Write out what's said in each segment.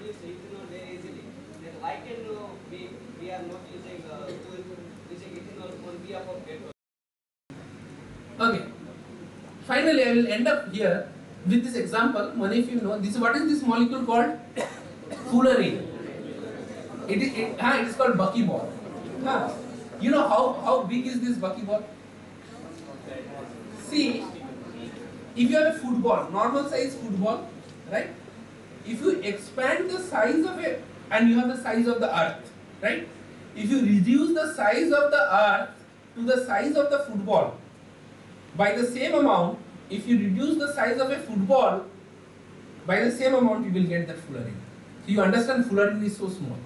produce ethanol very easily. Then why can we are not using ethanol on behalf of petrol? Okay. Finally, I will end up here with this example. Many of you know this. What is this molecule called? Fullerene. It is called buckyball. You know how big is this buckyball? See, if you have a football, normal size football, right? If you expand the size of it, and you have the size of the earth, right? If you reduce the size of the earth to the size of the football by the same amount, if you reduce the size of a football by the same amount, you will get that fullerene. So you understand fullerene is so small.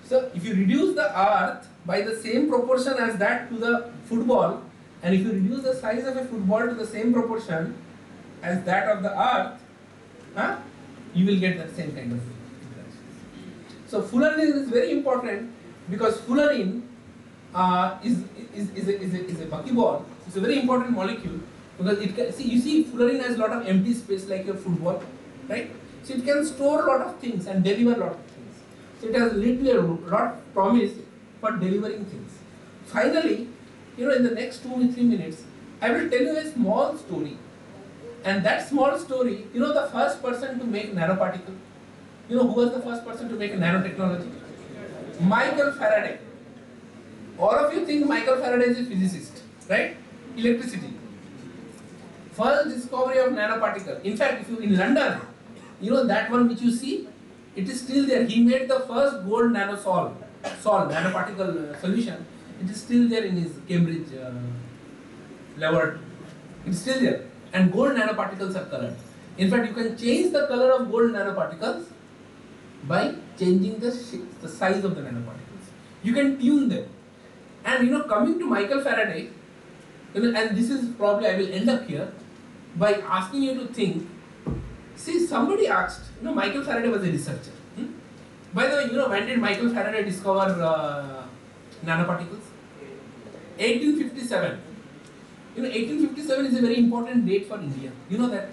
So if you reduce the earth by the same proportion as that to the football, and if you reduce the size of a football to the same proportion as that of the earth, you will get that same kind of interaction. So fullerene is very important because fullerene is a buckyball. It's a very important molecule because it can you see fullerene has a lot of empty space like your football, right? So it can store a lot of things and deliver a lot of things. So it has literally a lot of promise for delivering things. Finally, in the next 2 to 3 minutes, I will tell you a small story. And that small story, the first person to make nanoparticle. Who was the first person to make nanotechnology? Michael Faraday. All of you think Michael Faraday is a physicist, right? Electricity. First discovery of nanoparticle. In fact, if you in London, that one which you see, it is still there. He made the first gold nanoparticle solution. It is still there in his Cambridge laboratory. It is still there. And gold nanoparticles are colored. In fact, you can change the color of gold nanoparticles by changing the size of the nanoparticles. You can tune them. And coming to Michael Faraday, and this is probably I will end up here by asking you to think. See, somebody asked, Michael Faraday was a researcher. By the way, when did Michael Faraday discover nanoparticles? 1857. 1857 is a very important date for India. You know that?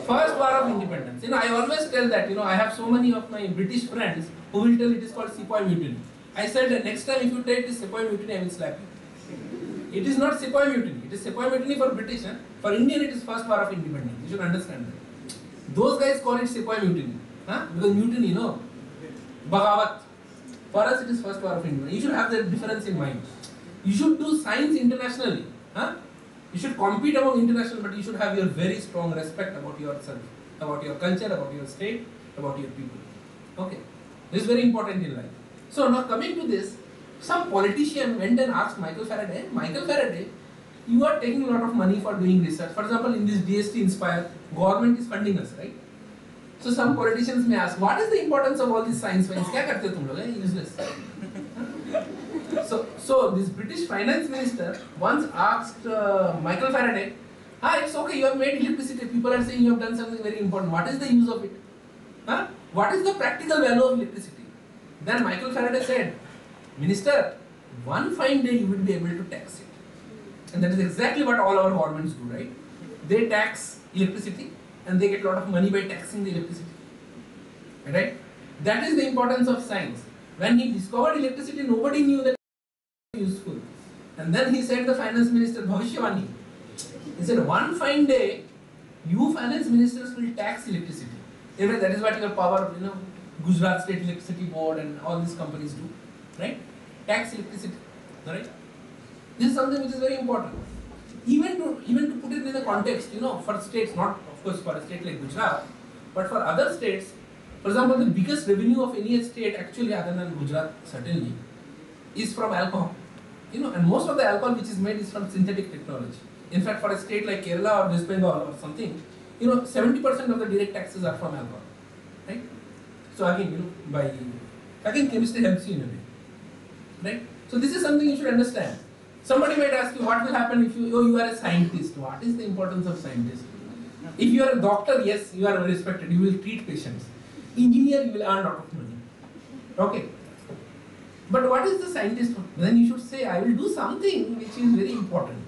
First war of independence. I always tell that, I have so many of my British friends who will tell it is called Sepoy Mutiny. I said that next time if you take this Sepoy Mutiny, I will slap you. It is not Sepoy Mutiny. It is Sepoy Mutiny for British. For Indian, it is first war of independence. You should understand that. Those guys call it Sepoy Mutiny. Because mutiny, Bagawat. For us, it is first war of independence. You should have that difference in mind. You should do science internationally. You should compete among international, but you should have your very strong respect about yourself, about your culture, about your state, about your people. Okay. This is very important in life. So now coming to this, some politician went and asked Michael Faraday, you are taking a lot of money for doing research. For example, in this DST Inspire, government is funding us, right? So some politicians may ask, what is the importance of all this science? Useless. So this British finance minister once asked Michael Faraday, it's okay, you have made electricity. People are saying you have done something very important. What is the use of it? What is the practical value of electricity? Then Michael Faraday said, Minister, one fine day you will be able to tax it. And that is exactly what all our governments do, right? They tax electricity and they get a lot of money by taxing the electricity. Right? That is the importance of science. When he discovered electricity, nobody knew that it was useful. And then he said, the finance minister, Bhavishyavani, he said, one fine day, you finance ministers will tax electricity. Anyway, that is what your power, Gujarat State Electricity Board and all these companies do, right? Tax electricity, right? This is something which is very important. Even to put it in the context, for states, not of course for a state like Gujarat, but for other states, for example, the biggest revenue of any state actually other than Gujarat certainly is from alcohol. And most of the alcohol which is made is from synthetic technology. In fact, for a state like Kerala or West Bengal or something, 70% of the direct taxes are from alcohol, right? So again, again chemistry helps you in a way, right? So this is something you should understand. Somebody might ask you, what will happen if you are a scientist? What is the importance of scientist? If you are a doctor, yes, you are respected. You will treat patients. Engineer, you will earn a lot of money. Okay. But what is the scientist? Then you should say, I will do something which is very important.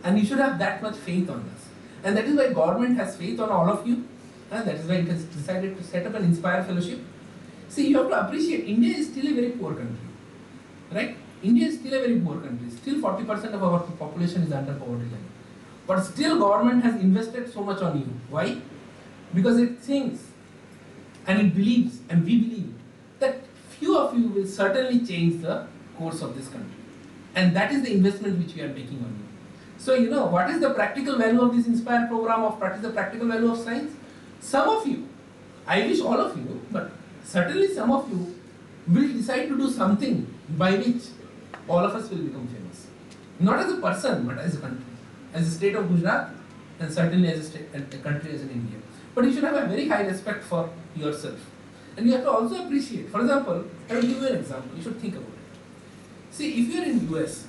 And you should have that much faith on this. And that is why government has faith on all of you, and that is why it has decided to set up an Inspire Fellowship. See, you have to appreciate, India is still a very poor country, right? India is still a very poor country. Still 40% of our population is under poverty line. But still government has invested so much on you. Why? Because it thinks and it believes, and we believe, that few of you will certainly change the course of this country. And that is the investment which we are making on you. So, you know, what is the practical value of this Inspire program, of what is the practical value of science? Some of you, I wish all of you, but certainly some of you will decide to do something by which all of us will become famous. Not as a person, but as a country. As a state of Gujarat, and certainly as a state and a country as in India. But you should have a very high respect for yourself. And you have to also appreciate, for example, I will give you an example, you should think about it. See, if you are in US,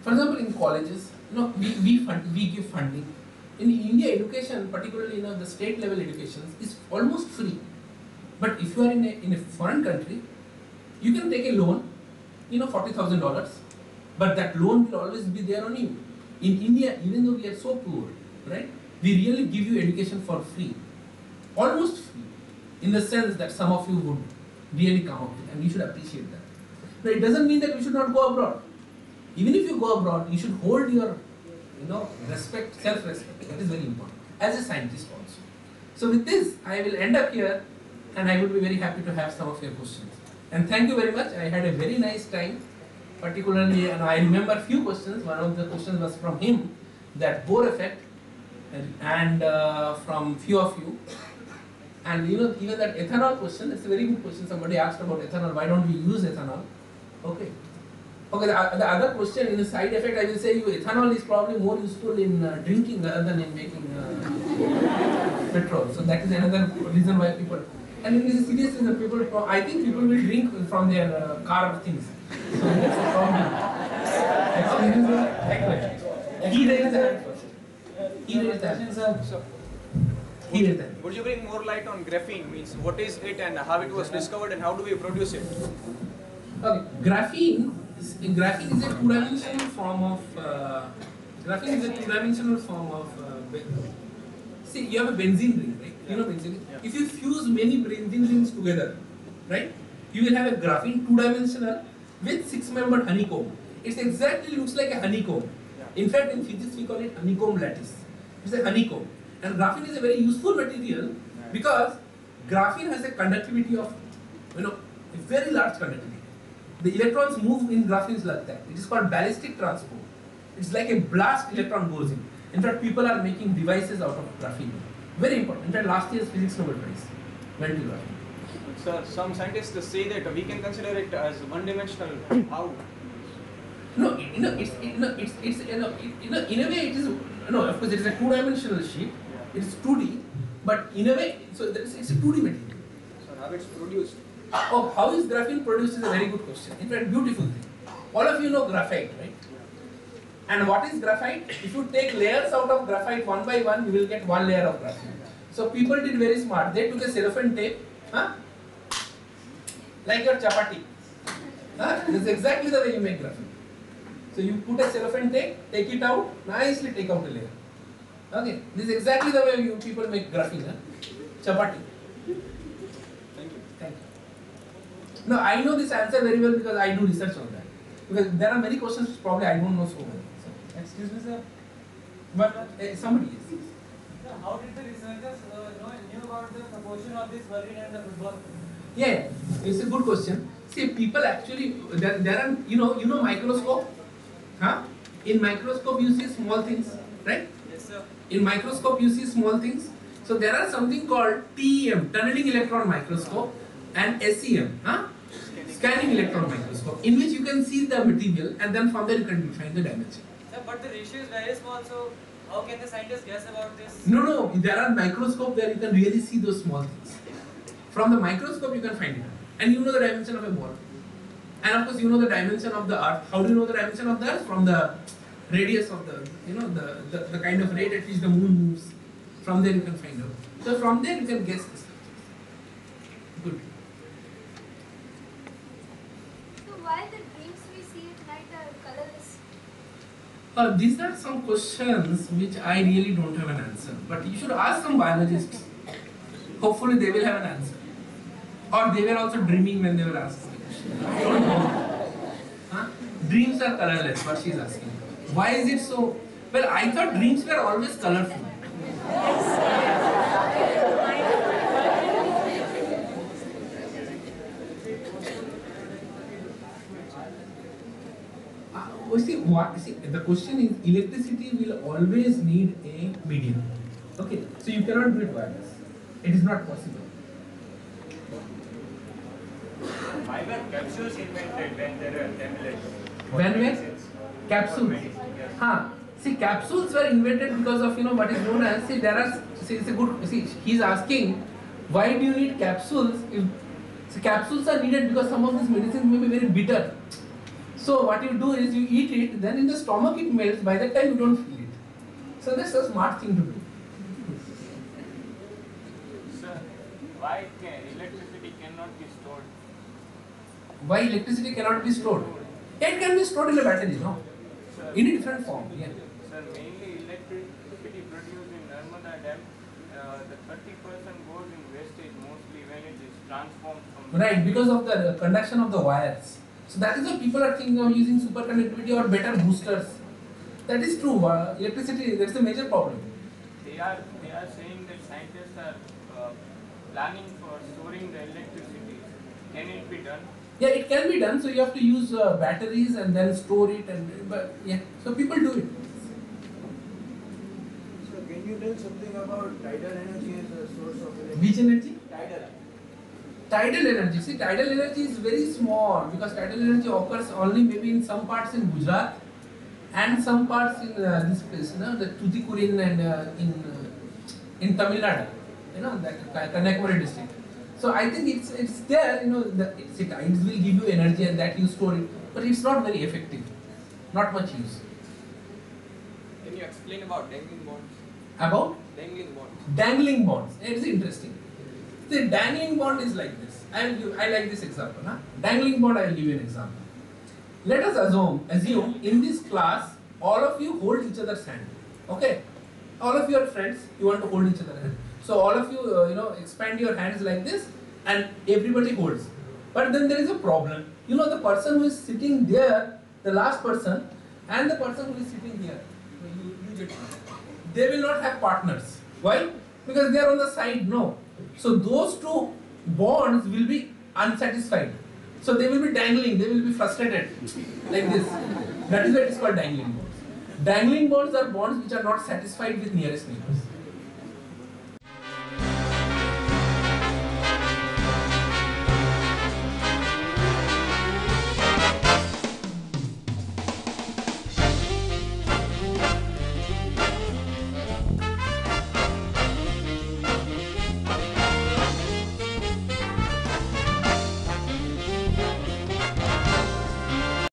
for example, in colleges, you know, we give funding. In India, education, particularly, you know, the state level education is almost free. But if you are in a foreign country, you can take a loan, you know, $40,000, but that loan will always be there on you. In India, even though we are so poor, right, we really give you education for free, almost free, in the sense that some of you would really come up with, and you should appreciate that. But it doesn't mean that you should not go abroad. Even if you go abroad, you should hold your, you know, respect, self-respect. That is very important, as a scientist also. So with this, I will end up here, and I would be very happy to have some of your questions. And thank you very much. I had a very nice time, particularly, and I remember a few questions. One of the questions was from him, that Bohr effect, and from few of you. And you know, even that ethanol question, it's a very good question. Somebody asked about ethanol, why don't we use ethanol? Okay. Okay, the other question, in the side effect, I will say you ethanol is probably more useful in drinking rather than in making petrol. So that is another reason why people, and in this serious reason, people, I think people will drink from their car things. So that's the problem. Actually, he raised the hand first. He raised the hand. He raised the hand. Would you bring more light on graphene? Means what is it and how it was discovered and how do we produce it? Okay, graphene is a two-dimensional form of see, you have a benzene ring, right? You know benzene. Yeah. If you fuse many benzene rings together, right, you will have a graphene two-dimensional with six-membered honeycomb. It exactly looks like a honeycomb. Yeah. In fact, in physics we call it honeycomb lattice. It's a honeycomb, and graphene is a very useful material because graphene has a conductivity of, you know, a very large conductivity. The electrons move in graphenes like that. It is called ballistic transport. It's like a blast electron goes in. In fact, people are making devices out of graphene. Very important. In fact, last year's Physics Nobel Prize went to graphene. Sir, some scientists say that we can consider it as one-dimensional. How? No, in a way it is, no, of course it is a two-dimensional sheet. It is 2D, but in a way, so it's a 2D material. Sir, how it's produced? Oh, how is graphene produced is a very good question. In fact, beautiful thing. All of you know graphite, right? And what is graphite? If you take layers out of graphite one by one, you will get one layer of graphene. So people did very smart. They took a cellophane tape, like your chapati. This is exactly the way you make graphene. So you put a cellophane tape, take it out, nicely take out a layer. Okay, this is exactly the way you people make graphene. Chapati. Thank you. Thank you. No, I know this answer very well because I do research on that. Because there are many questions which probably I don't know so well. So, Excuse me, sir. but somebody is. Sir, how did the researchers knew about the proportion of this Berlin and the football? Yeah, it's a good question. See, people actually, there are, you know microscope? In microscope you see small things, right? Yes, sir. In microscope you see small things. So there are something called TEM, tunneling electron microscope, and SEM, scanning electron microscope, in which you can see the material and then from there you can define the dimension. Sir, but the ratio is very small, so how can the scientists guess about this? No, there are microscope where you can really see those small things. From the microscope you can find it. And you know the dimension of a ball. And of course you know the dimension of the earth. How do you know the dimension of the earth? From the radius of the, the kind of rate at which the moon moves. From there you can find out. So from there you can guess this. Good. So why the dreams we see at night are colorless? These are some questions which I really don't have an answer. But you should ask some biologists. Hopefully they will have an answer. Or they were also dreaming when they were asking the question. I don't know. Huh? Dreams are colorless, what she is asking. Why is it so? Well, I thought dreams were always colorful. The question is, electricity will always need a medium. Okay, so you cannot do it wireless. It is not possible. Why were capsules invented when there were tablets? When were capsules? Huh. See, capsules were invented because of what is known as, it's a good, he's asking, why do you need capsules? Capsules are needed because some of these medicines may be very bitter. So what you do is you eat it, then in the stomach it melts, by that time you don't feel it. So that's a smart thing to do. Sir, why electricity cannot be stored? Why electricity cannot be stored? It can be stored in a battery, no? Sir, In a different form, yeah. Sir, mainly electricity produced in Narmada Dam, the 30% goes in wastage mostly when it is transformed from... Right, because of the conduction of the wires. So that is why people are thinking of using superconductivity or better boosters. That is true. Electricity, that's a major problem. They are saying that scientists are planning for storing the electricity. Can it be done? Yeah, it can be done. So you have to use batteries and then store it, so people do it. So can you tell something about tidal energy as a source of electricity? Which energy? Tidal. Tidal energy. See, tidal energy is very small because tidal energy occurs only maybe in some parts in Gujarat and some parts in this place, the Tuticorin and in Tamil Nadu, that Kanyakumari district. So I think it's there, the tides will give you energy and that you store it, but it's not very effective, not much use. Can you explain about dangling bonds? About Dangling bonds. dangling bonds. It's interesting. The dangling bond is like this. I like this example. Dangling bond, I will give you an example. Let us assume in this class, all of you hold each other's hand. Okay? All of you are friends, you want to hold each other's hand. So all of you, expand your hands like this and everybody holds. But then there is a problem. The person who is sitting there, the last person, and the person who is sitting here, they will not have partners. Why? Because they are on the side, no. So those two bonds will be unsatisfied. So they will be dangling, they will be frustrated like this. That is why it is called dangling bonds. Dangling bonds are bonds which are not satisfied with nearest neighbors.